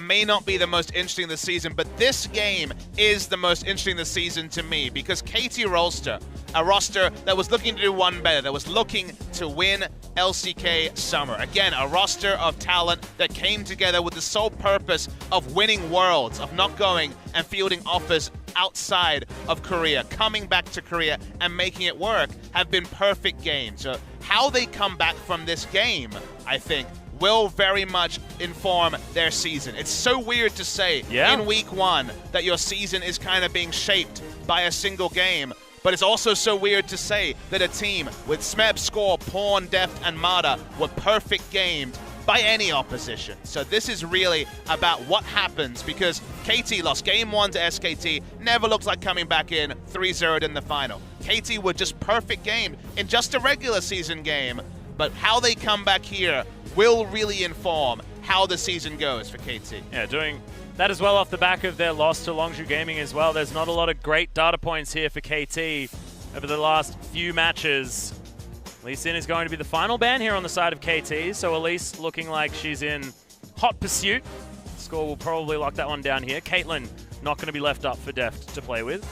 may not be the most interesting this season, but this game is the most interesting this season to me because KT Rolster, a roster that was looking to do one better, that was looking to win LCK Summer. Again, a roster of talent that came together with the sole purpose of winning Worlds, of not going and fielding offers outside of Korea, coming back to Korea and making it work, have been perfect games. So how they come back from this game, I think, will very much inform their season. It's so weird to say in week one that your season is kind of being shaped by a single game, but it's also so weird to say that a team with Smeb, Score, Pawn, Deft, and Mada were perfect gamed by any opposition. So this is really about what happens because KT lost game 1 to SKT, never looked like coming back in, 3-0'd in the final. KT were just perfect game in just a regular season game, but how they come back here will really inform how the season goes for KT. Yeah, doing that as well off the back of their loss to Longzhou Gaming as well. There's not a lot of great data points here for KT over the last few matches. Lee Sin is going to be the final ban here on the side of KT, so Elise looking like she's in hot pursuit. Score will probably lock that one down here. Caitlyn not going to be left up for Deft to play with.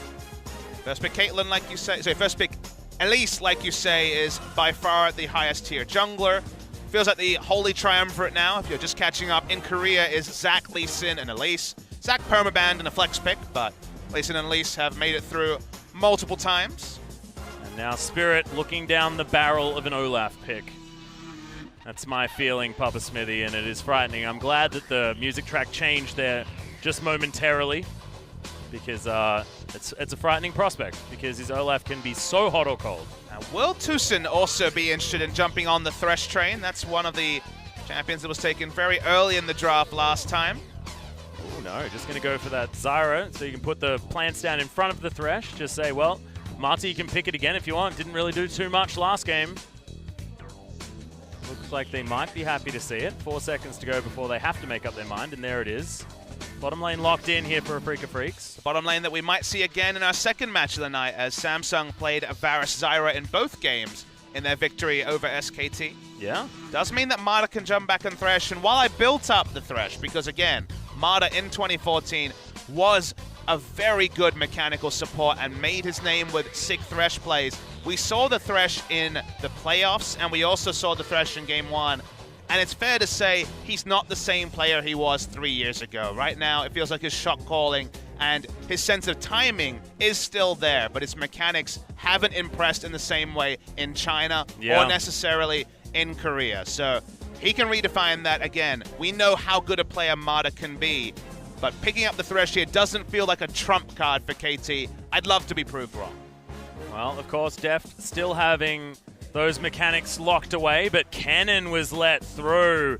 First pick Caitlyn, like you say. So first pick Elise, like you say, is by far the highest tier jungler. Feels like the holy triumvirate now, if you're just catching up, in Korea is Zac, Lee Sin, and Elise. Zac permabanned and a flex pick, but Lee Sin and Elise have made it through multiple times. And now Spirit looking down the barrel of an Olaf pick. That's my feeling, Papa Smithy, and it is frightening. I'm glad that the music track changed there just momentarily, because it's a frightening prospect, because his Olaf can be so hot or cold. Now, will Tucson also be interested in jumping on the Thresh train? That's one of the champions that was taken very early in the draft last time. Oh no, just going to go for that Zyra, so you can put the plants down in front of the Thresh. Just say, well, Marty, you can pick it again if you want. Didn't really do too much last game. Looks like they might be happy to see it. 4 seconds to go before they have to make up their mind, and there it is. Bottom lane locked in here for Afreeca Freecs. The bottom lane that we might see again in our second match of the night, as Samsung played Varus Zyra in both games in their victory over SKT. Yeah. Does mean that Mada can jump back and Thresh, and while I built up the Thresh, because again, Mada in 2014 was a very good mechanical support and made his name with sick Thresh plays. We saw the Thresh in the playoffs, and we also saw the Thresh in game 1. And it's fair to say he's not the same player he was 3 years ago. Right now, it feels like his shot calling and his sense of timing is still there, but his mechanics haven't impressed in the same way in China or necessarily in Korea. So he can redefine that again. We know how good a player Mada can be, but picking up the Thresh here doesn't feel like a trump card for KT. I'd love to be proved wrong. Well, of course, Deft still having those mechanics locked away, but Cannon was let through.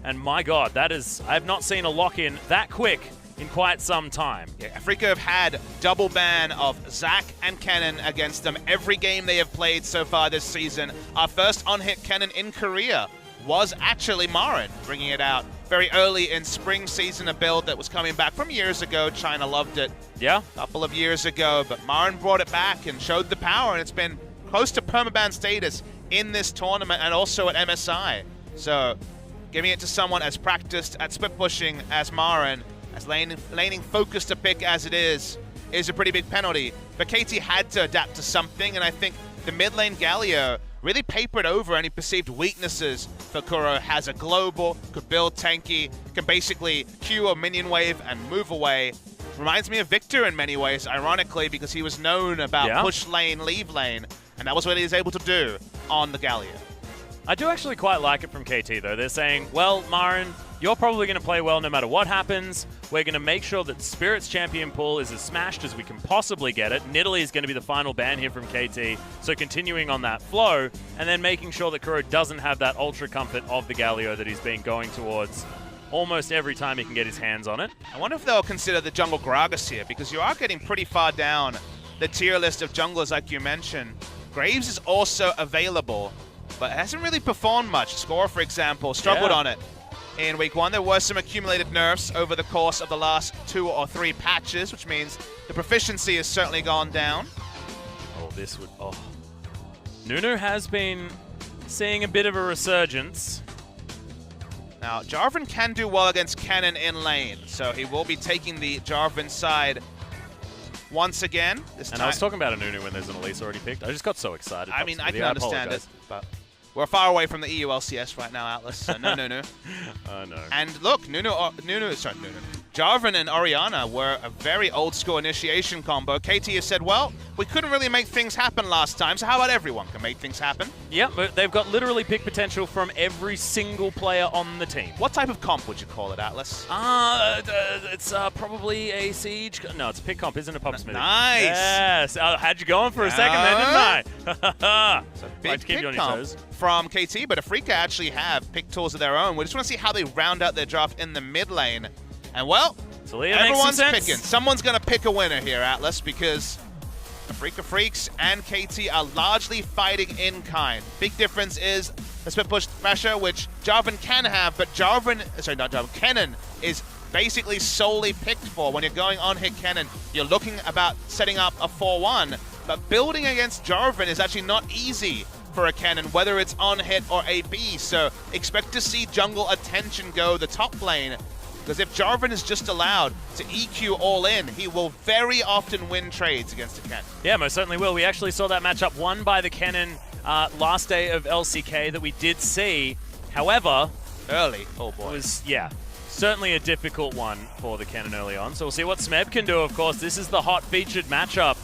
And my God, that is, I have not seen a lock-in that quick in quite some time. Yeah, Afreeca have had double ban of Zac and Cannon against them every game they have played so far this season. Our first on-hit Cannon in Korea was actually Marin, bringing it out very early in spring season, a build that was coming back from years ago. China loved it a couple of years ago, but Marin brought it back and showed the power, and it's been close to permaban status in this tournament and also at MSI. So giving it to someone as practiced at split pushing as Marin, as laning focused to pick as it is a pretty big penalty. But KT had to adapt to something, and I think the mid lane Galio really papered over any perceived weaknesses for Kuro. Has a global, could build tanky, can basically Q a minion wave and move away. Reminds me of Victor in many ways, ironically, because he was known about push lane, leave lane, and that was what he was able to do on the Galio. I do actually quite like it from KT, though. They're saying, well, Marin, you're probably going to play well no matter what happens. We're going to make sure that Spirit's champion pool is as smashed as we can possibly get it. Nidalee is going to be the final ban here from KT, so continuing on that flow, and then making sure that Kuro doesn't have that ultra comfort of the Galio that he's been going towards almost every time he can get his hands on it. I wonder if they'll consider the jungle Gragas here, because you are getting pretty far down the tier list of junglers like you mentioned. Graves is also available, but hasn't really performed much. Score, for example, struggled on it in week 1. There were some accumulated nerfs over the course of the last 2 or 3 patches, which means the proficiency has certainly gone down. Oh, this would... Oh. Nunu has been seeing a bit of a resurgence. Now, Jarvan can do well against Kennen in lane, so he will be taking the Jarvan side once again. And I was talking about a Nunu when there's an Elise already picked. I just got so excited. I mean, I can understand it, but we're far away from the EU LCS right now, Atlas, so no Nunu. I know. And look, Jarvan and Orianna were a very old-school initiation combo. KT has said, well, we couldn't really make things happen last time, so how about everyone can make things happen? Yep, but they've got literally pick potential from every single player on the team. What type of comp would you call it, Atlas? It's probably a Siege. No, it's a pick comp, isn't it, Papa Smithy? Nice! Yes! I had you going for a second there, didn't I? So big pick comp from KT, but Afreeca actually have pick tools of their own. We just want to see how they round out their draft in the mid lane. And well, everyone's picking. Someone's going to pick a winner here, Atlas, because Afreeca Freecs and KT are largely fighting in kind. Big difference is the split push pressure, which Jarvan can have, but Kennen is basically solely picked for. When you're going on hit Kennen, you're looking about setting up a 4-1, but building against Jarvan is actually not easy for a Kennen, whether it's on hit or AB, so expect to see jungle attention go the top lane. Because if Jarvan is just allowed to EQ all in, he will very often win trades against a Kennen. Yeah, most certainly will. We actually saw that matchup won by the Kennen last day of LCK that we did see. However, early, oh boy. It was, yeah, certainly a difficult one for the Kennen early on. So we'll see what Smeb can do, of course. This is the hot featured matchup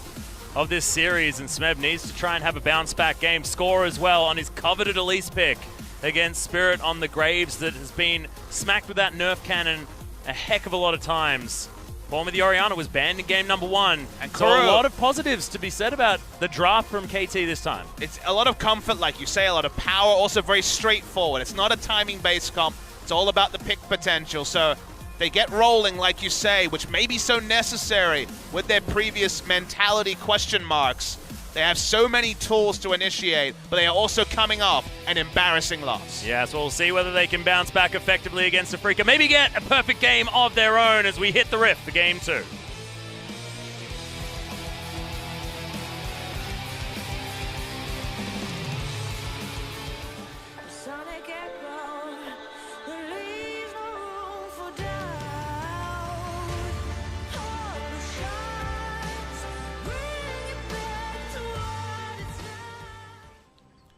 of this series, and Smeb needs to try and have a bounce back game, score as well on his coveted Elise pick against Spirit on the Graves that has been smacked with that nerf cannon a heck of a lot of times. Form of the Orianna was banned in game number 1. And so a lot of positives to be said about the draft from KT this time. It's a lot of comfort, like you say, a lot of power, also very straightforward. It's not a timing-based comp. It's all about the pick potential. So they get rolling, like you say, which may be so necessary with their previous mentality question marks. They have so many tools to initiate, but they are also coming off an embarrassing loss. Yeah, so we'll see whether they can bounce back effectively against Afreeca. Maybe get a perfect game of their own as we hit the rift for game 2.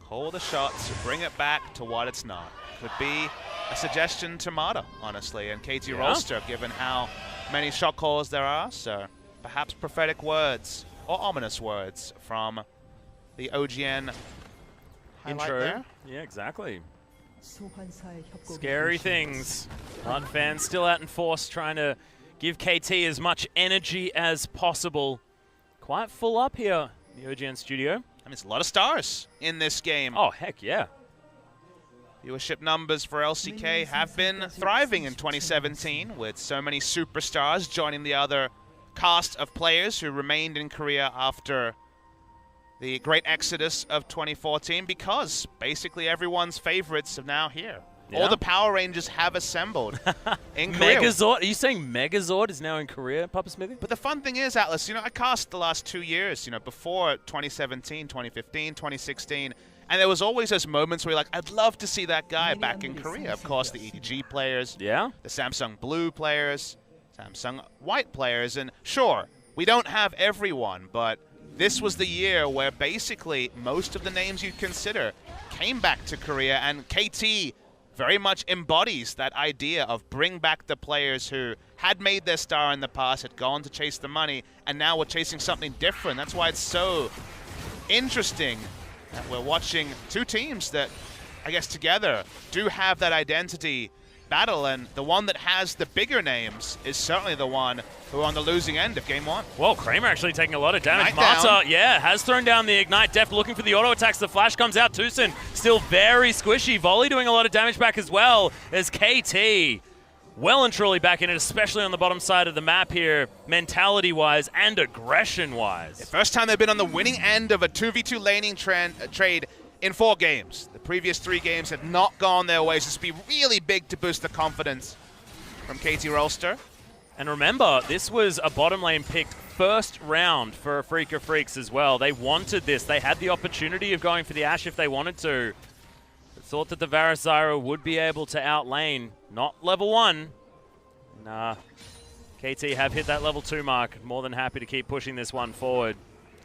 Call the shots, bring it back to what it's not. Could be a suggestion to Mata, honestly, and KT Rolster, given how many shot calls there are. So perhaps prophetic words or ominous words from the OGN intro. There. Yeah, exactly. Scary things. Blood fans still out in force, trying to give KT as much energy as possible. Quite full up here in the OGN studio. I mean, it's a lot of stars in this game. Oh, heck yeah. Viewership numbers for LCK have been thriving in 2017, with so many superstars joining the other cast of players who remained in Korea after the great exodus of 2014, because basically everyone's favorites are now here. Yeah. All the Power Rangers have assembled in Korea. Megazord? Are you saying Megazord is now in Korea, Papa Smithy? But the fun thing is, Atlas, I cast the last 2 years, before 2017, 2015, 2016, and there was always those moments where you're like, I'd love to see that guy back in Korea. Of course, the EDG players, yeah, the Samsung Blue players, Samsung White players, and sure, we don't have everyone, but this was the year where basically most of the names you'd consider came back to Korea, and KT very much embodies that idea of bring back the players who had made their star in the past, had gone to chase the money, and now we're chasing something different. That's why it's so interesting that we're watching two teams that, I guess, together do have that identity battle, and the one that has the bigger names is certainly the one who are on the losing end of game 1. Well, Kramer actually taking a lot of damage. Mata, yeah, has thrown down the Ignite. Deft looking for the auto attacks. The flash comes out. Tucson still very squishy. Volley doing a lot of damage back as well as KT well and truly back in it, especially on the bottom side of the map here, mentality-wise and aggression-wise. The first time they've been on the winning end of a 2v2 laning trade in 4 games. The previous 3 games had not gone their way, so this would be really big to boost the confidence from KT Rolster. And remember, this was a bottom lane picked first round for Afreeca Freecs as well. They wanted this. They had the opportunity of going for the Ashe if they wanted to. thought that the Varus Zyra would be able to outlane, not level 1. Nah, KT have hit that level 2 mark. More than happy to keep pushing this one forward.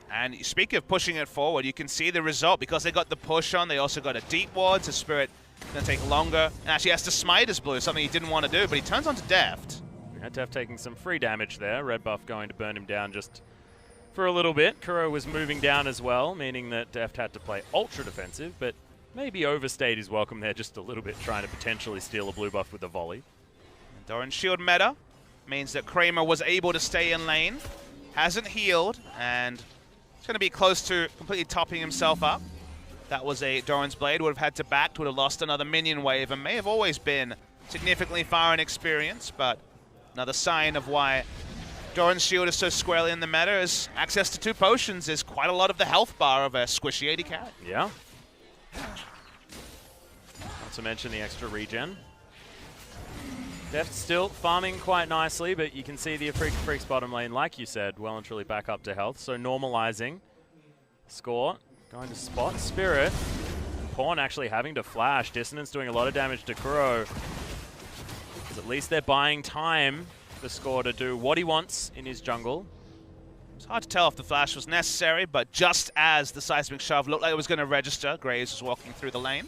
And speak of pushing it forward, you can see the result. Because they got the push on, they also got a deep ward, so Spirit going to take longer. And actually has to smite his blue, something he didn't want to do, but he turns on to Deft. Yeah, Deft taking some free damage there. Red buff going to burn him down just for a little bit. Kuro was moving down as well, meaning that Deft had to play ultra defensive, but maybe overstayed his welcome there just a little bit, trying to potentially steal a blue buff with a volley. Doran's shield meta means that Kramer was able to stay in lane, hasn't healed, and it's going to be close to completely topping himself up. That was a Doran's Blade, would have had to back, would have lost another minion wave, and may have always been significantly far in experience, but another sign of why Doran's shield is so squarely in the meta is access to 2 potions is quite a lot of the health bar of a squishy 80 carry. Yeah. Not to mention the extra regen. Deft still farming quite nicely, but you can see the Freecs bottom lane, like you said, well and truly back up to health. So normalizing. Score. Going to spot Spirit. Pawn actually having to flash. Dissonance doing a lot of damage to Kuro. Because at least they're buying time for Score to do what he wants in his jungle. It's hard to tell if the flash was necessary, but just as the seismic shove looked like it was going to register, Graves was walking through the lane.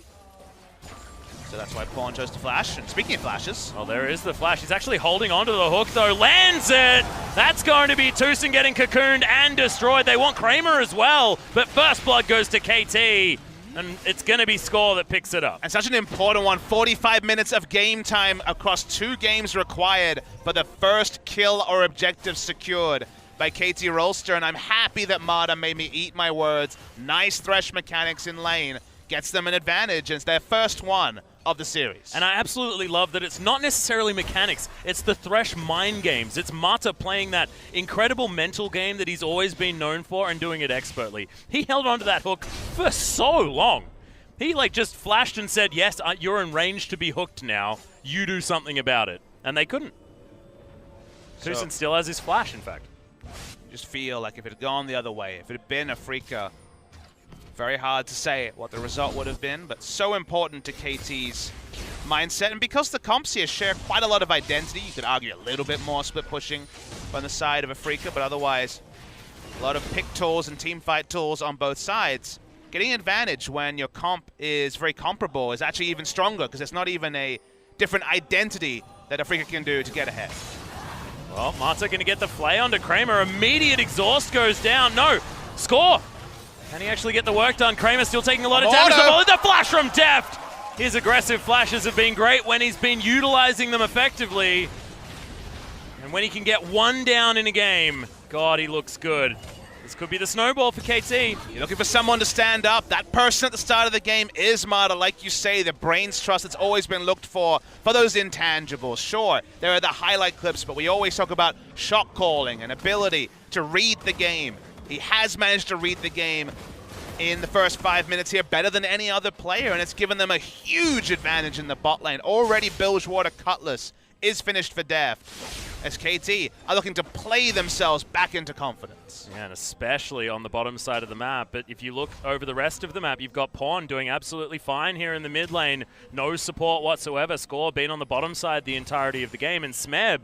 So that's why Pawn chose to flash. And speaking of flashes... Oh, there is the flash. He's actually holding onto the hook, though. Lands it! That's going to be Tucson getting cocooned and destroyed. They want Kramer as well, but first blood goes to KT. And it's going to be Score that picks it up. And such an important one. 45 minutes of game time across 2 games required for the first kill or objective secured by KT Rolster. And I'm happy that Mada made me eat my words. Nice thresh mechanics in lane. Gets them an advantage. And it's their first one of the series. And I absolutely love that it's not necessarily mechanics, it's the Thresh mind games. It's Mata playing that incredible mental game that he's always been known for and doing it expertly. He held onto that hook for so long. He just flashed and said, yes, you're in range to be hooked now. You do something about it. And they couldn't. So, Tucson still has his flash, in fact. Just feel like if it had gone the other way, if it had been Afreeca, very hard to say what the result would have been, but so important to KT's mindset. And because the comps here share quite a lot of identity, you could argue a little bit more split pushing on the side of Afreeca, but otherwise a lot of pick tools and team fight tools on both sides. Getting advantage when your comp is very comparable is actually even stronger because it's not even a different identity that Afreeca can do to get ahead. Well, Mata going to get the flay onto Kramer. Immediate exhaust goes down. No, Score! Can he actually get the work done? Kramer still taking a lot of damage. The flash from Deft! His aggressive flashes have been great when he's been utilizing them effectively. And when he can get 1 down in a game, God, he looks good. This could be the snowball for KT. You're looking for someone to stand up. That person at the start of the game is Mata, like you say, the brains trust that's always been looked for those intangibles. Sure, there are the highlight clips, but we always talk about shot calling and ability to read the game. He has managed to read the game in the first 5 minutes here better than any other player, and it's given them a huge advantage in the bot lane. Already Bilgewater Cutlass is finished for Deft, as KT are looking to play themselves back into confidence. Yeah, and especially on the bottom side of the map. But if you look over the rest of the map, you've got Pawn doing absolutely fine here in the mid lane. No support whatsoever. Score being on the bottom side the entirety of the game, and Smeb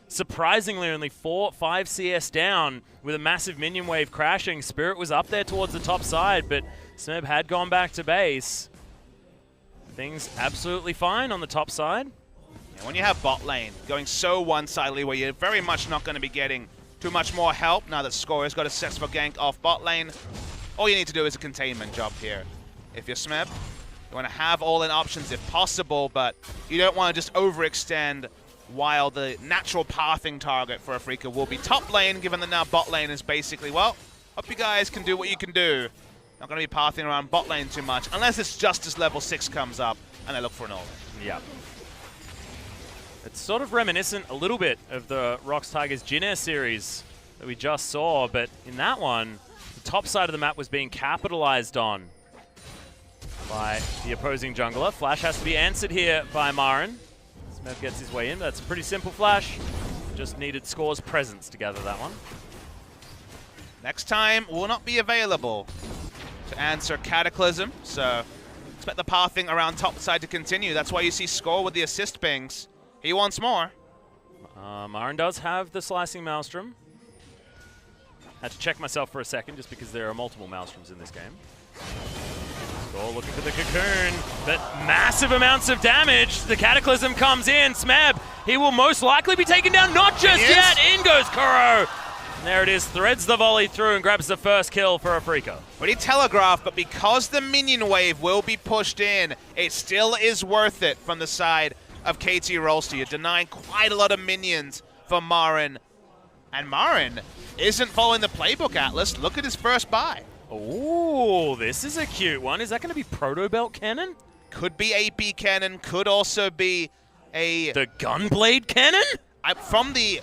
surprisingly only 4-5 CS down with a massive minion wave crashing. Spirit was up there towards the top side, but Smeb had gone back to base. Things absolutely fine on the top side. Yeah, when you have bot lane going so one-sidedly where you're very much not going to be getting too much more help now that Score has got a successful gank off bot lane, all you need to do is a containment job here. If you're Smeb, you want to have all-in options if possible, but you don't want to just overextend while the natural pathing target for Afreeca will be top lane, given that now bot lane is basically, well, hope you guys can do what you can do. Not going to be pathing around bot lane too much, unless it's just as level 6 comes up and they look for an all-in. Yeah. It's sort of reminiscent a little bit of the Rox Tigers Jin Air series that we just saw, but in that one, the top side of the map was being capitalized on by the opposing jungler. Flash has to be answered here by Marin. Smeb gets his way in. That's a pretty simple flash. Just needed Score's presence to gather that one. Next time will not be available to answer Cataclysm, so Expect the pathing around top side to continue. That's why you see Score with the assist pings. He wants more. Marin does have the Slicing Maelstrom. Had to check myself for a second just because there are multiple Maelstroms in this game. Score looking for the Cocoon, but massive amounts of damage. The Cataclysm comes in. Smeb, he will most likely be taken down. Not just yet. In goes Kuro. And there it is. Threads the volley through and grabs the first kill for Afreeca. Pretty telegraphed, but because the minion wave will be pushed in, it still is worth it from the side of KT Rolster. You're denying quite a lot of minions for Marin. And Marin isn't following the playbook, Atlas. Look at his first buy. Ooh, this is a cute one. Is that going to be Proto Belt Cannon? Could be AP Cannon. Could also be the Gunblade Cannon? From the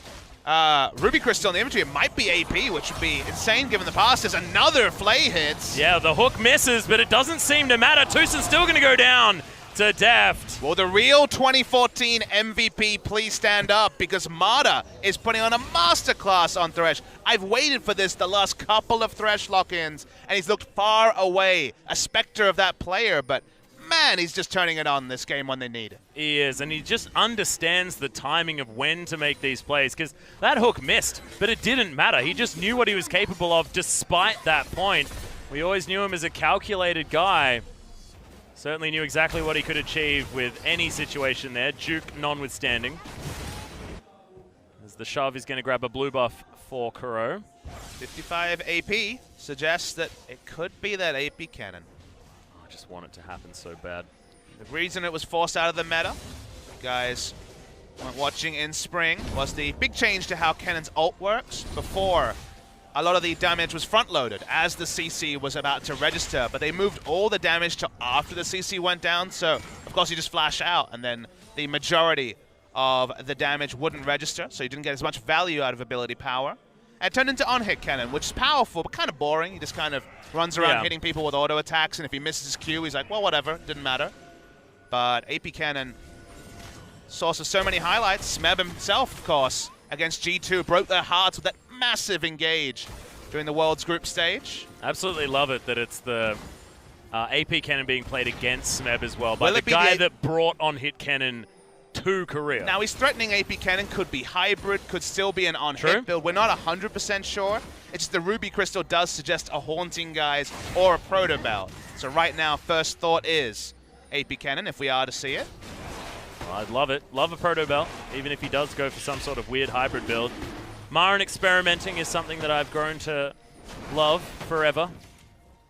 Ruby Crystal in the inventory, it might be AP, which would be insane given the pass. There's another Flay hits. Yeah, the hook misses, but it doesn't seem to matter. Tucson still going to go down to Deft. Well, the real 2014 MVP, please stand up, because Mada is putting on a masterclass on Thresh. I've waited for this the last couple of Thresh lock-ins, and he's looked far away, a specter of that player, but man, he's just turning it on this game when they need it. He is, and he just understands the timing of when to make these plays, because that hook missed, but it didn't matter. He just knew what he was capable of despite that point. We always knew him as a calculated guy. Certainly knew exactly what he could achieve with any situation there, Juke notwithstanding. As the shove is going to grab a blue buff for Kuro. 55 AP suggests that it could be that AP cannon. I just want it to happen so bad. The reason it was forced out of the meta, guys weren't watching in spring, was the big change to how Cannon's ult works. Before, a lot of the damage was front-loaded as the CC was about to register, but they moved all the damage to after the CC went down, so of course you just flash out, and then the majority of the damage wouldn't register, so you didn't get as much value out of ability power. And it turned into on-hit cannon, which is powerful, but kind of boring. He just kind of runs around hitting people with auto attacks, and if he misses his Q, he's like, well, whatever, didn't matter. But AP cannon, source of so many highlights. Smeb himself, of course, against G2, broke their hearts with that massive engage during the World's group stage. Absolutely love it that it's the AP cannon being played against Smeb as well by the guy that brought on hit cannon to Korea. Now he's threatening AP cannon, could be hybrid, could still be an on-hit build. We're not 100% sure. It's just the Ruby Crystal does suggest a Haunting Guys or a Proto Belt. So right now, first thought is AP cannon, if we are to see it. Well, I'd love it. Love a Proto Belt, even if he does go for some sort of weird hybrid build. Marin experimenting is something that I've grown to love forever.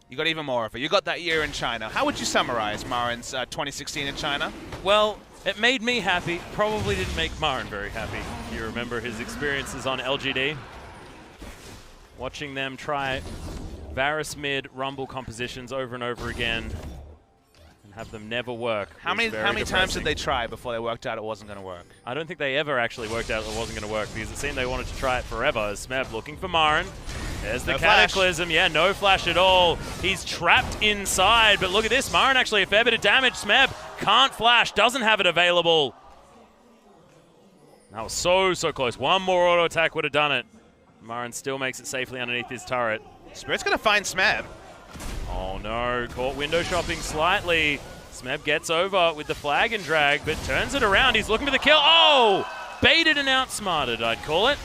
You got even more of it. You got that year in China. How would you summarize Marin's 2016 in China? Well, it made me happy. Probably didn't make Marin very happy. If you remember his experiences on LGD. Watching them try Varus mid Rumble compositions over and over again and have them never work. How many times did they try before they worked out it wasn't going to work? I don't think they ever actually worked out it wasn't going to work, because it seemed they wanted to try it forever. As Smeb looking for Marin. There's the Cataclysm. Yeah, no flash at all. He's trapped inside, but look at this. Marin actually a fair bit of damage. Smeb can't flash, doesn't have it available. That was so close. One more auto attack would have done it. Marin still makes it safely underneath his turret. Spirit's going to find Smeb. Oh no, caught window shopping slightly. Smeb gets over with the flag and drag, but turns it around. He's looking for the kill. Oh! Baited and outsmarted, I'd call it.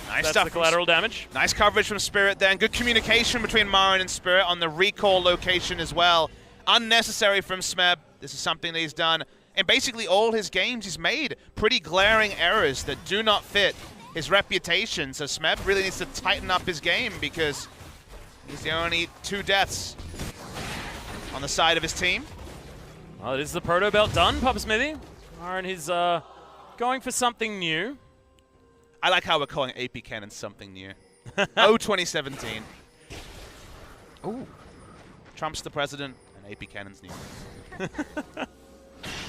Nice That's stuff. The collateral damage. Nice coverage from Spirit then. Good communication between Marin and Spirit on the recall location as well. Unnecessary from Smeb. This is something that he's done in basically all his games. He's made pretty glaring errors that do not fit his reputation. So Smeb really needs to tighten up his game, because he's the only 2 deaths on the side of his team. Well, it is the Proto Belt done, Papa Smithy. Marin is going for something new. I like how we're calling AP Cannon something new. Oh, 2017. Ooh. Trump's the president, and AP Cannon's new.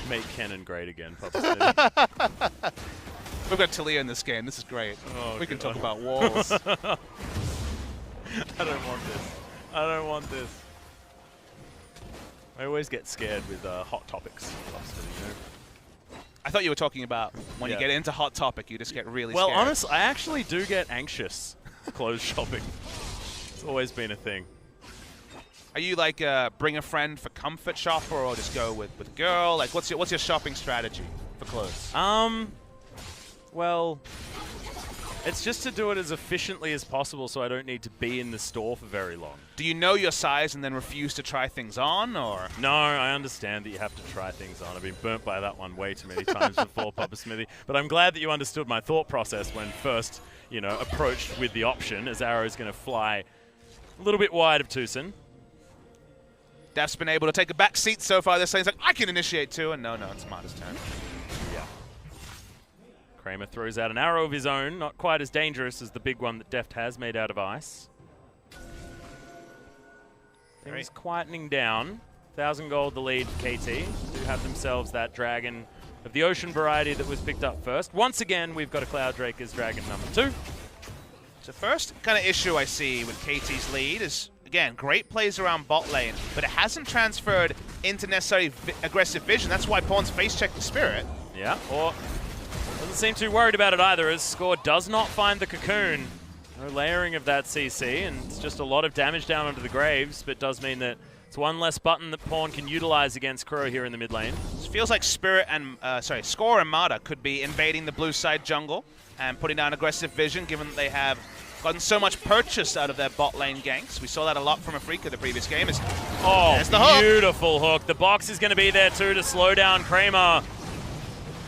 Make Cannon great again, Papa Smithy. We've got Talia in this game. This is great. Oh, we can talk about walls. I don't want this. I don't want this. I always get scared with hot topics. You know? I thought you were talking about when you get into hot topic, you just get really scared. Well, honestly, I actually do get anxious clothes shopping. It's always been a thing. Are you like bring a friend for comfort shopper, or just go with girl? Like, what's your shopping strategy for clothes? Well, it's just to do it as efficiently as possible so I don't need to be in the store for very long. Do you know your size and then refuse to try things on, or? No, I understand that you have to try things on. I've been burnt by that one way too many times before, Papa Smithy. But I'm glad that you understood my thought process when first, you know, approached with the option, as Arrow's going to fly a little bit wide of Tucson. Def's been able to take a back seat so far this lane. He's like, I can initiate too, and no, it's Marta's turn. Yeah. Kramer throws out an arrow of his own, not quite as dangerous as the big one that Deft has made out of ice. Things quietening down. 1,000 gold the lead for KT. Do have themselves that dragon of the ocean variety that was picked up first. Once again, we've got a Cloud Drake as dragon number 2. So first kind of issue I see with KT's lead is, again, great plays around bot lane, but it hasn't transferred into necessarily aggressive vision. That's why Pawn's face-checked the Spirit. Yeah, or doesn't seem too worried about it either, as Score does not find the cocoon. No layering of that CC, and it's just a lot of damage down onto the Graves, but does mean that it's one less button that Pawn can utilize against Crow here in the mid lane. It feels like Score and Marta could be invading the blue side jungle and putting down aggressive vision, given that they have gotten so much purchase out of their bot lane ganks. We saw that a lot from Afreeca the previous game. There's the hook. Beautiful hook. The box is going to be there too to slow down Kramer.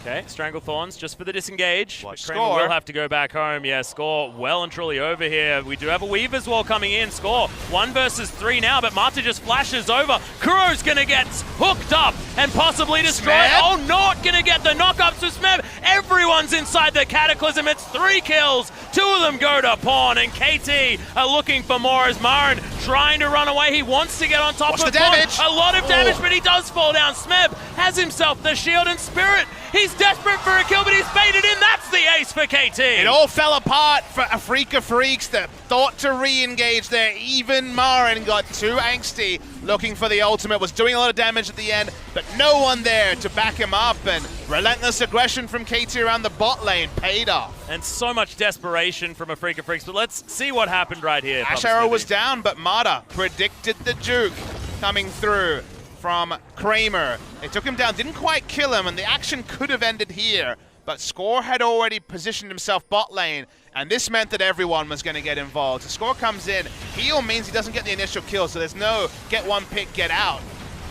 Okay, Stranglethorns just for the disengage. Kramer will have to go back home. Yeah, Score well and truly over here. We do have a Weaver's Wall coming in. Score 1 versus 3 now, but Marta just flashes over. Kuro's going to get hooked up and possibly destroyed. Smeb? Oh, not going to get the knockups to Smeb. Everyone's inside the Cataclysm. It's 3 kills. 2 of them go to Pawn, and KT are looking for more as Marin trying to run away. He wants to get on top of the damage. Pawn. A lot of damage, but he does fall down. Smeb has himself the shield and Spirit. He's desperate for a kill, but he's baited in. That's the ace for KT. It all fell apart for Afreeca Freecs that thought to re-engage there. Even Marin got too angsty, looking for the ultimate, was doing a lot of damage at the end, but no one there to back him up, and relentless aggression from KT around the bot lane paid off. And so much desperation from Afreeca Freecs, but let's see what happened right here. Ash Arrow was down, but Marta predicted the juke coming through from Kramer. They took him down, didn't quite kill him, and the action could have ended here, but Score had already positioned himself bot lane, and this meant that everyone was going to get involved. So Score comes in, heal means he doesn't get the initial kill, so there's no get one pick, get out.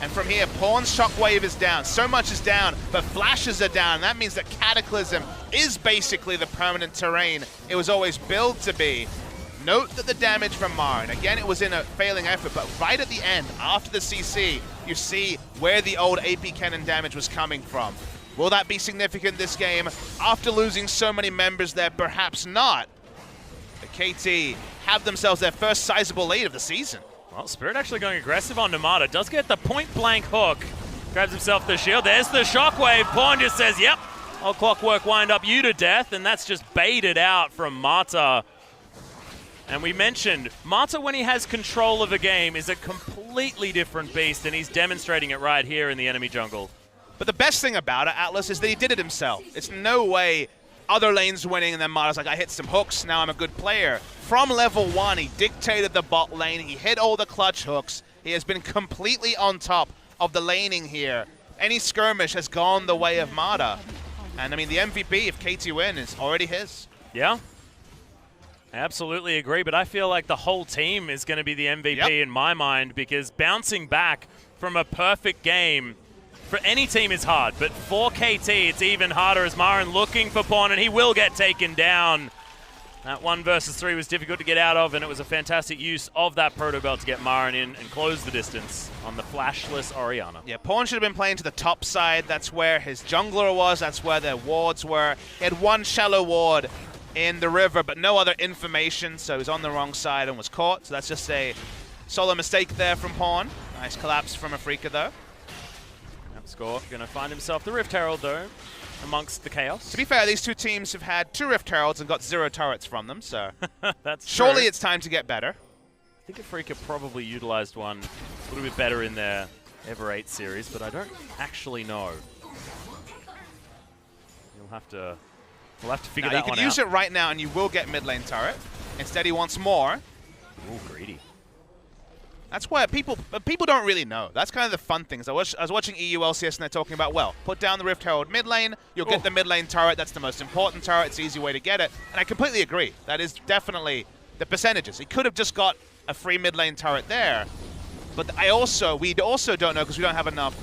And from here, Pawn's shockwave is down. So much is down, but flashes are down. That means that Cataclysm is basically the permanent terrain it was always billed to be. Note that the damage from Marin, again, it was in a failing effort, but right at the end, after the CC, you see where the old AP cannon damage was coming from. Will that be significant this game? After losing so many members there, perhaps not. The KT have themselves their first sizable lead of the season. Well, Spirit actually going aggressive on Marta. Does get the point-blank hook. Grabs himself the shield. There's the shockwave. Pawn just says, yep, I'll clockwork wind up you to death, and that's just baited out from Marta. And we mentioned, Marta, when he has control of a game, is a completely different beast, and he's demonstrating it right here in the enemy jungle. But the best thing about it, Atlas, is that he did it himself. It's no way other lanes winning, and then Marta's like, I hit some hooks, now I'm a good player. From level 1, he dictated the bot lane, he hit all the clutch hooks, he has been completely on top of the laning here. Any skirmish has gone the way of Marta. And I mean, the MVP, if KT win, is already his. Yeah. Absolutely agree, but I feel like the whole team is going to be the MVP in my mind, because bouncing back from a perfect game for any team is hard, but for KT it's even harder, as Marin looking for Pawn, and he will get taken down. That 1 versus 3 was difficult to get out of, and it was a fantastic use of that Proto Belt to get Marin in and close the distance on the flashless Orianna. Yeah, Pawn should have been playing to the top side. That's where his jungler was, that's where their wards were. He had one shallow ward in the river, but no other information, so he was on the wrong side and was caught. So that's just a solo mistake there from Pawn. Nice collapse from Afreeca, though. Score going to find himself the Rift Herald, though, amongst the chaos. To be fair, these two teams have had 2 Rift Heralds and got 0 turrets from them, so that's surely true. It's time to get better. I think Afreeca probably utilized one a little bit better in their Ever 8 series, but I don't actually know. We'll have to figure that one out. You can use it right now and you will get mid lane turret. Instead, he wants more. Ooh, greedy. That's where people don't really know. That's kind of the fun things. I was watching EU LCS and they're talking about, well, put down the Rift Herald mid lane, you'll get the mid lane turret. That's the most important turret. It's an easy way to get it. And I completely agree. That is definitely the percentages. He could have just got a free mid lane turret there. But we also don't know, because we don't have enough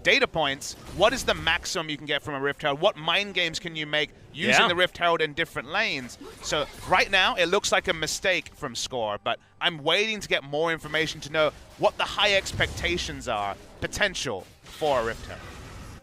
data points, what is the maximum you can get from a Rift Herald? What mind games can you make using the Rift Herald in different lanes? So right now, it looks like a mistake from Score, but I'm waiting to get more information to know what the high expectations are, potential for a Rift Herald.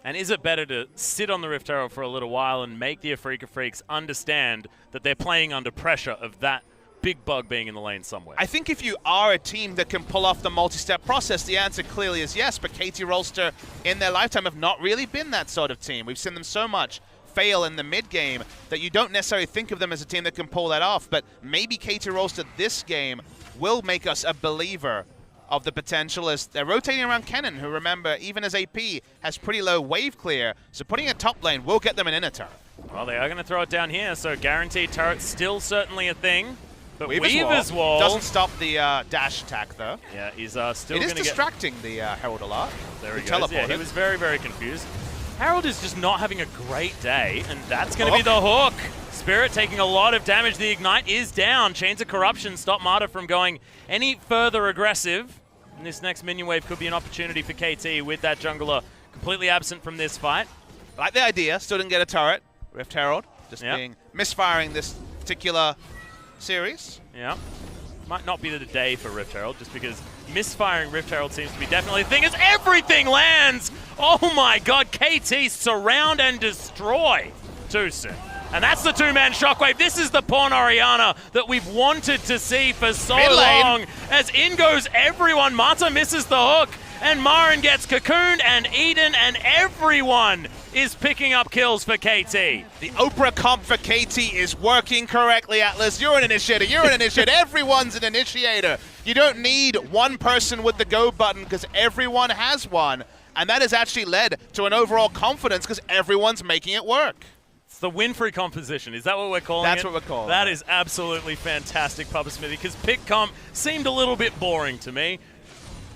And is it better to sit on the Rift Herald for a little while and make the Afreeca Freecs understand that they're playing under pressure of that big bug being in the lane somewhere? I think if you are a team that can pull off the multi-step process, the answer clearly is yes, but KT Rolster in their lifetime have not really been that sort of team. We've seen them so much fail in the mid game that you don't necessarily think of them as a team that can pull that off, but maybe KT Rolster this game will make us a believer of the potential, as they're rotating around Kennen, who, remember, even as AP, has pretty low wave clear, so putting a top lane will get them an inner turret. Well, they are going to throw it down here, so guaranteed turret's still certainly a thing. But Weaver's Wall doesn't stop the dash attack, though. Yeah, he's still going to get... It is distracting the Herald a lot. There he goes. Yeah, he was very, very confused. Herald is just not having a great day, and that's going to be the hook. Spirit taking a lot of damage. The Ignite is down. Chains of Corruption stop Marta from going any further aggressive. And this next minion wave could be an opportunity for KT with that jungler completely absent from this fight. I like the idea. Still didn't get a turret. Rift Herald just being misfiring this particular series. Yeah. Might not be the day for Rift Herald, just because misfiring Rift Herald seems to be definitely a thing as everything lands! Oh my god, KT surround and destroy too soon. And that's the two-man shockwave. This is the Pawn Orianna that we've wanted to see for so long. As in goes everyone. Marta misses the hook, and Marin gets cocooned, and Eden, and everyone is picking up kills for KT. The Oprah comp for KT is working correctly, Atlas. You're an initiator. You're an initiator. Everyone's an initiator. You don't need one person with the go button, because everyone has one. And that has actually led to an overall confidence, because everyone's making it work. It's the Winfrey composition. Is that what we're calling it? That's what we're calling it. That is absolutely fantastic, Papa Smithy, because pick comp seemed a little bit boring to me.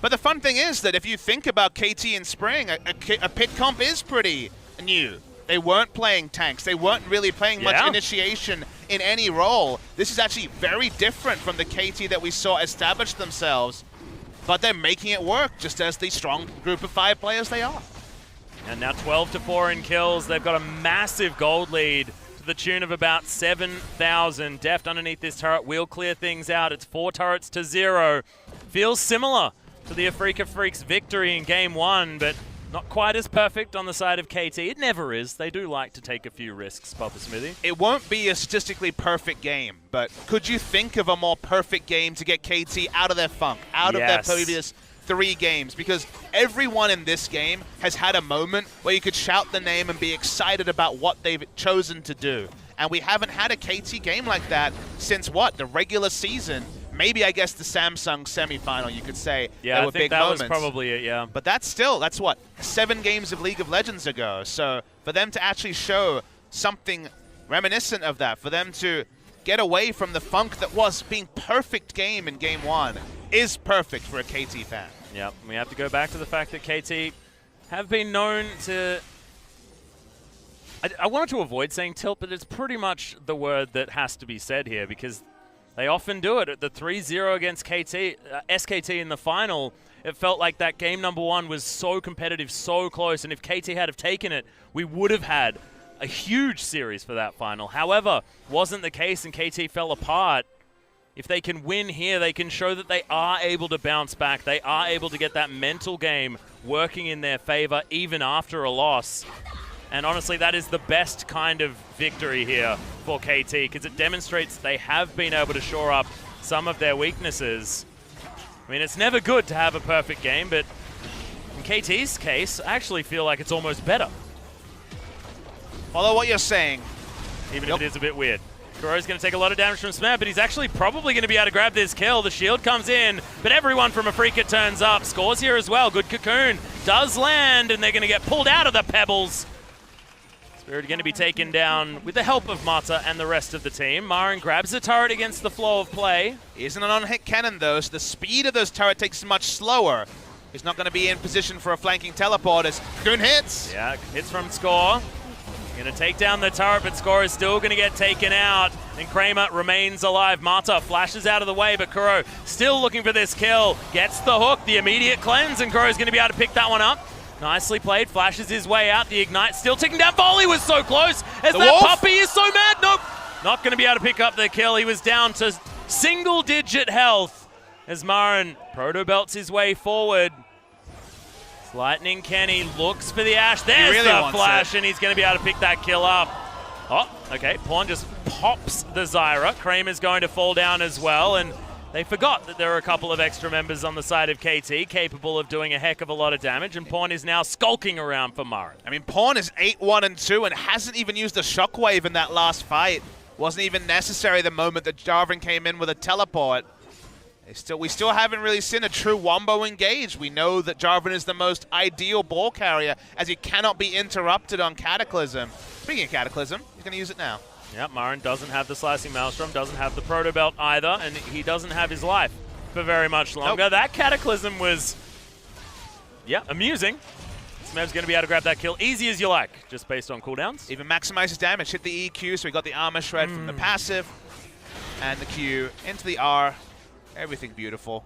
But the fun thing is that if you think about KT in spring, a pit comp is pretty new. They weren't playing tanks. They weren't really playing much initiation in any role. This is actually very different from the KT that we saw establish themselves, but they're making it work just as the strong group of 5 players they are. And now 12-4 in kills. They've got a massive gold lead to the tune of about 7,000. Deft underneath this turret will clear things out. It's 4 turrets to 0. Feels similar to the Afreeca Freecs' victory in Game 1, but not quite as perfect on the side of KT. It never is. They do like to take a few risks, Papa Smithy. It won't be a statistically perfect game, but could you think of a more perfect game to get KT out of their funk, out of their previous 3 games? Because everyone in this game has had a moment where you could shout the name and be excited about what they've chosen to do. And we haven't had a KT game like that since, what, the regular season? Maybe, I guess, the Samsung semifinal, you could say. Yeah, I think that was probably it, yeah. But that's what, 7 games of League of Legends ago. So for them to actually show something reminiscent of that, for them to get away from the funk that was being perfect game in Game 1, is perfect for a KT fan. Yep, we have to go back to the fact that KT have been known to... I wanted to avoid saying tilt, but it's pretty much the word that has to be said here, because they often do it. At the 3-0 against SKT in the final, it felt like that game number 1 was so competitive, so close, and if KT had have taken it, we would have had a huge series for that final. However, wasn't the case, and KT fell apart. If they can win here, they can show that they are able to bounce back. They are able to get that mental game working in their favor, even after a loss. And honestly, that is the best kind of victory here for KT, because it demonstrates they have been able to shore up some of their weaknesses. I mean, it's never good to have a perfect game, but in KT's case, I actually feel like it's almost better. Follow what you're saying. Even if it is a bit weird. Kuro's going to take a lot of damage from Smash, but he's actually probably going to be able to grab this kill. The shield comes in, but everyone from Afreeca turns up. Scores here as well. Good cocoon does land, and they're going to get pulled out of the pebbles. Spirit going to be taken down with the help of Mata and the rest of the team. Marin grabs the turret against the flow of play. Isn't an on-hit cannon though, so the speed of those turret takes much slower. He's not going to be in position for a flanking teleport as Cocoon hits. Yeah, hits from Score. Going to take down the turret, but Score is still going to get taken out. And Kramer remains alive. Mata flashes out of the way, but Kuro still looking for this kill. Gets the hook, the immediate cleanse, and Kuro's going to be able to pick that one up. Nicely played, flashes his way out. The Ignite still ticking down. Volley was so close as the that wolf. puppy is so mad. Nope, not going to be able to pick up the kill. He was down to single-digit health as Marin proto-belts his way forward. Lightning Kenny looks for the Ashe. There's really the flash, and he's going to be able to pick that kill up. Oh, okay. Pawn just pops the Zyra. Kramer's going to fall down as well, and they forgot that there are a couple of extra members on the side of KT capable of doing a heck of a lot of damage, and Pawn is now skulking around for Marin. I mean, Pawn is 8-1-2 and hasn't even used a shockwave in that last fight. Wasn't even necessary the moment that Jarvan came in with a teleport. We still haven't really seen a true Wombo engage. We know that Jarvan is the most ideal ball carrier as he cannot be interrupted on Cataclysm. Speaking of Cataclysm, he's going to use it now. Yeah, Marin doesn't have the Slicing Maelstrom, doesn't have the Proto Belt either, and he doesn't have his life for very much longer. Nope. That Cataclysm was, yeah, amusing. Smev's going to be able to grab that kill easy as you like, just based on cooldowns. Even maximizes damage, hit the EQ, so he got the armor shred from the passive, and the Q into the R. Everything beautiful.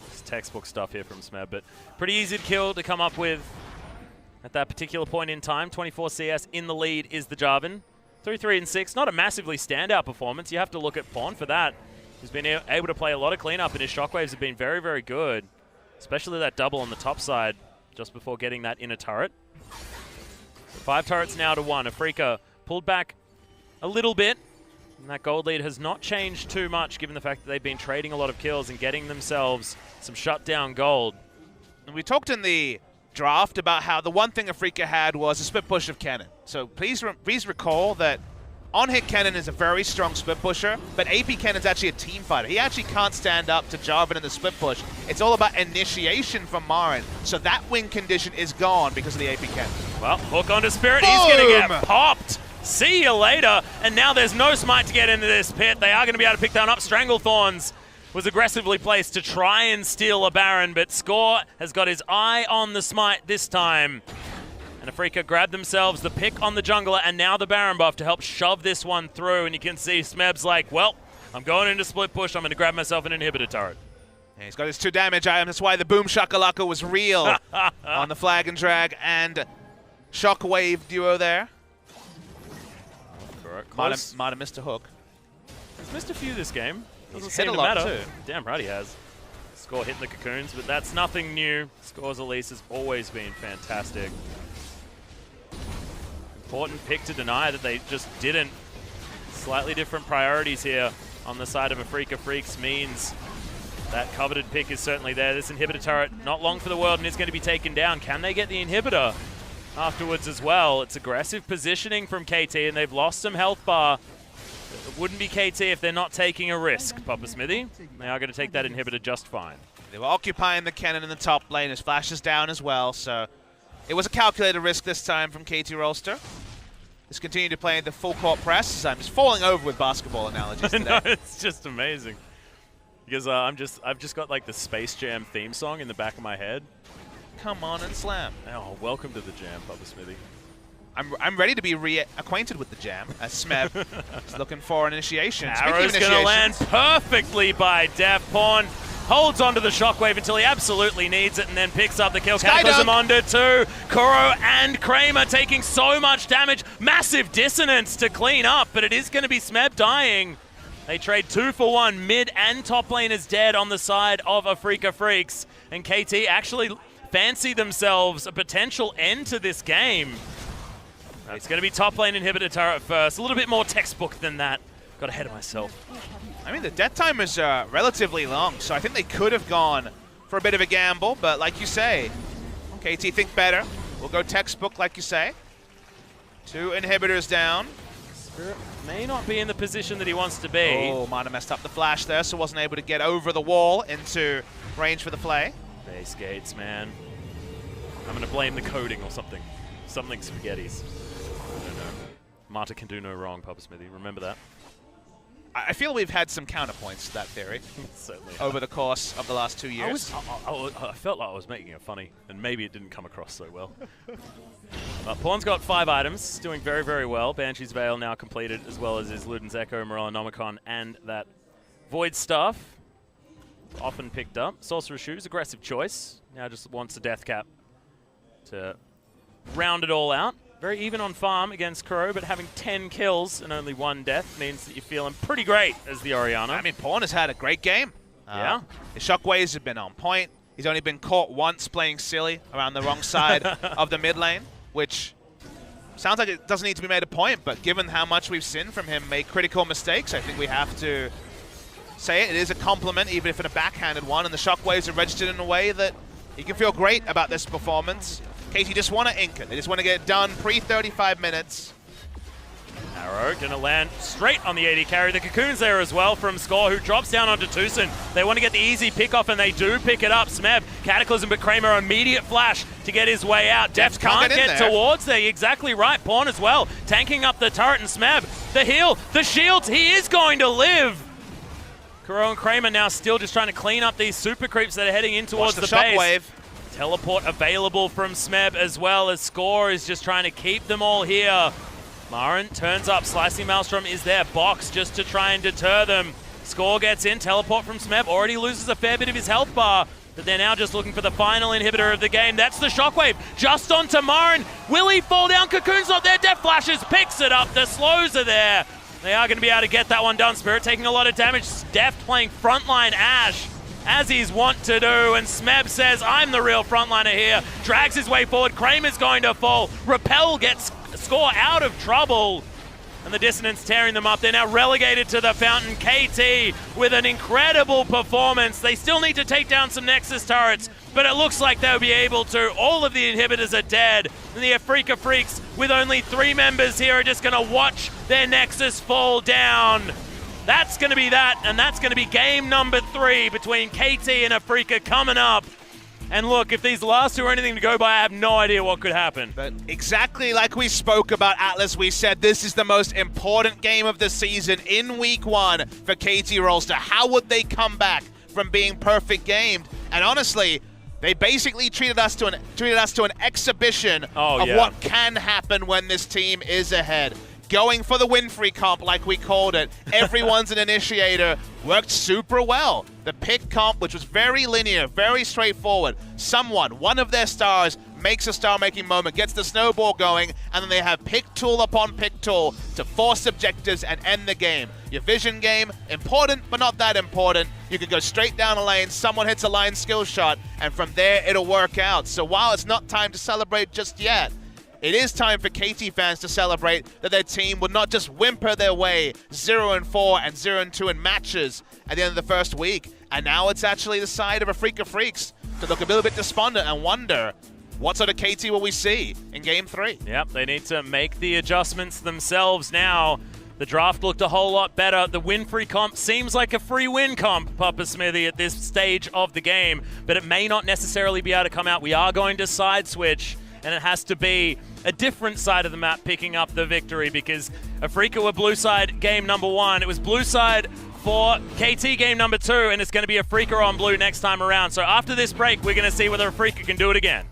It's textbook stuff here from Smev, but pretty easy to kill to come up with at that particular point in time. 24 CS in the lead is the Jarvan. 3-3 and 6, not a massively standout performance. You have to look at Pawn for that. He's been able to play a lot of cleanup, and his shockwaves have been very, very good, especially that double on the top side just before getting that inner turret. 5 turrets now to 1. Afreeca pulled back a little bit. And that gold lead has not changed too much given the fact that they've been trading a lot of kills and getting themselves some shutdown gold. And we talked in the draft about how the one thing Afreeca had was a split push of cannon. So please recall that on-hit cannon is a very strong split pusher, but AP cannon is actually a team fighter. He actually can't stand up to Jarvan in the split push. It's all about initiation from Marin. So that win condition is gone because of the AP cannon. Well, hook onto Spirit. Boom! He's going to get popped. See you later. And now there's no smite to get into this pit. They are going to be able to pick that one up. Stranglethorns was aggressively placed to try and steal a Baron, but Score has got his eye on the smite this time. And Afreeca grabbed themselves the pick on the jungler and now the Baron buff to help shove this one through. And you can see Smeb's like, well, I'm going into split push. I'm going to grab myself an inhibitor turret. Yeah, he's got his 2 damage items. That's why the Boom Shakalaka was real on the Flag and Drag and Shockwave duo there. Might have missed a hook. He's missed a few this game. Doesn't He's hit seem a to lot matter. too. Damn right he has. Score hitting the cocoons, but that's nothing new. Score's Elise has always been fantastic. Important pick to deny that they just didn't. Slightly different priorities here on the side of Afreeca. Freecs means that coveted pick is certainly there. This inhibitor turret not long for the world and is going to be taken down. Can they get the inhibitor afterwards as well? It's aggressive positioning from KT and they've lost some health bar. It wouldn't be KT if they're not taking a risk, Papa Smithy. They are going to take that inhibitor just fine. They were occupying the cannon in the top lane. His flash is down as well, so it was a calculated risk this time from KT Rolster. Just continue to play the full court press. I'm just falling over with basketball analogies today. No, it's just amazing. Because I've just got like the Space Jam theme song in the back of my head. Come on and slam. Oh, welcome to the jam, Papa Smithy. I'm ready to be reacquainted with the jam. Smeb is looking for an initiation. Arrow's going to land perfectly by Def. Pawn holds onto the shockwave until he absolutely needs it and then picks up the kill. Cataclysm onto 2. Kuro and Kramer taking so much damage. Massive dissonance to clean up, but it is going to be Smeb dying. They trade 2 for 1. Mid and top lane is dead on the side of Afreeca Freecs. And KT actually fancy themselves a potential end to this game. It's going to be top lane inhibitor turret first. A little bit more textbook than that. Got ahead of myself. I mean, the death time is relatively long, so I think they could have gone for a bit of a gamble, but like you say, KT think better. We'll go textbook like you say. 2 inhibitors down. Spirit may not be in the position that he wants to be. Oh, might have messed up the flash there, so wasn't able to get over the wall into range for the play. Base gates, man. I'm going to blame the coding or something. Something spaghettis. I don't know. Marta can do no wrong, Papa Smithy. Remember that. I feel we've had some counterpoints to that theory Certainly over the course of the last 2 years. I felt like I was making it funny, and maybe it didn't come across so well. Pawn's got 5 items, doing very, very well. Banshee's Veil now completed, as well as his Luden's Echo, Morellonomicon, and that Void Staff. Often picked up. Sorcerer's Shoes, aggressive choice. Now just wants a Death Cap to round it all out. Very even on farm against Crow, but having 10 kills and only 1 death means that you're feeling pretty great as the Orianna. I mean, Pawn has had a great game. Yeah. His shockwaves have been on point. He's only been caught once playing silly around the wrong side of the mid lane, which sounds like it doesn't need to be made a point, but given how much we've seen from him make critical mistakes, I think we have to say it. It is a compliment, even if in a backhanded one, and the shockwaves are registered in a way that you can feel great about this performance. KT just want to ink it. They just want to get it done pre-35 minutes. Arrow going to land straight on the AD carry. The Cocoon's there as well from Score, who drops down onto Tucson. They want to get the easy pick off, and they do pick it up. Smeb, Cataclysm, but Kramer, immediate flash to get his way out. Deft can't get towards there. Exactly right. Pawn as well, tanking up the turret, and Smeb, the heal, the shield. He is going to live. Kuro and Kramer now still just trying to clean up these super creeps that are heading in towards the base. Shockwave. Teleport available from Smeb, as well as Score is just trying to keep them all here. Marin turns up, Slicing Maelstrom is there, box just to try and deter them. Score gets in, teleport from Smeb, already loses a fair bit of his health bar, but they're now just looking for the final inhibitor of the game. That's the Shockwave, just onto Marin. Will he fall down? Cocoon's not there, Death Flashes, picks it up, the slows are there. They are going to be able to get that one done. Spirit taking a lot of damage, Deft playing frontline Ashe, as he's wont to do, and Smeb says, I'm the real frontliner here. Drags his way forward, Kramer's going to fall. Repel gets Score out of trouble, and the Dissonance tearing them up. They're now relegated to the Fountain. KT with an incredible performance. They still need to take down some Nexus turrets, but it looks like they'll be able to. All of the inhibitors are dead, and the Afreeca Freecs, with only 3 members here, are just going to watch their Nexus fall down. That's going to be that, and that's going to be game number 3 between KT and Afreeca coming up. And look, if these last 2 are anything to go by, I have no idea what could happen. But exactly like we spoke about Atlas, we said this is the most important game of the season in week 1 for KT Rolster. How would they come back from being perfect gamed? And honestly, they basically treated us to an exhibition of what can happen when this team is ahead. Going for the win-free comp, like we called it. Everyone's an initiator. Worked super well. The pick comp, which was very linear, very straightforward. One of their stars, makes a star-making moment, gets the snowball going, and then they have pick tool upon pick tool to force objectives and end the game. Your vision game, important, but not that important. You can go straight down a lane, someone hits a line skill shot, and from there, it'll work out. So while it's not time to celebrate just yet, it is time for KT fans to celebrate that their team would not just whimper their way 0-4 and 0-2 in matches at the end of the first week. And now it's actually the side of Afreeca Freecs to look a little bit despondent and wonder what sort of KT will we see in Game 3. Yep, they need to make the adjustments themselves now. The draft looked a whole lot better. The win-free comp seems like a free win comp, Papa Smithy, at this stage of the game, but it may not necessarily be able to come out. We are going to side switch, and it has to be a different side of the map picking up the victory, because Afreeca were blue side game number 1. It was blue side for KT game number 2, and it's going to be Afreeca on blue next time around. So after this break, we're going to see whether Afreeca can do it again.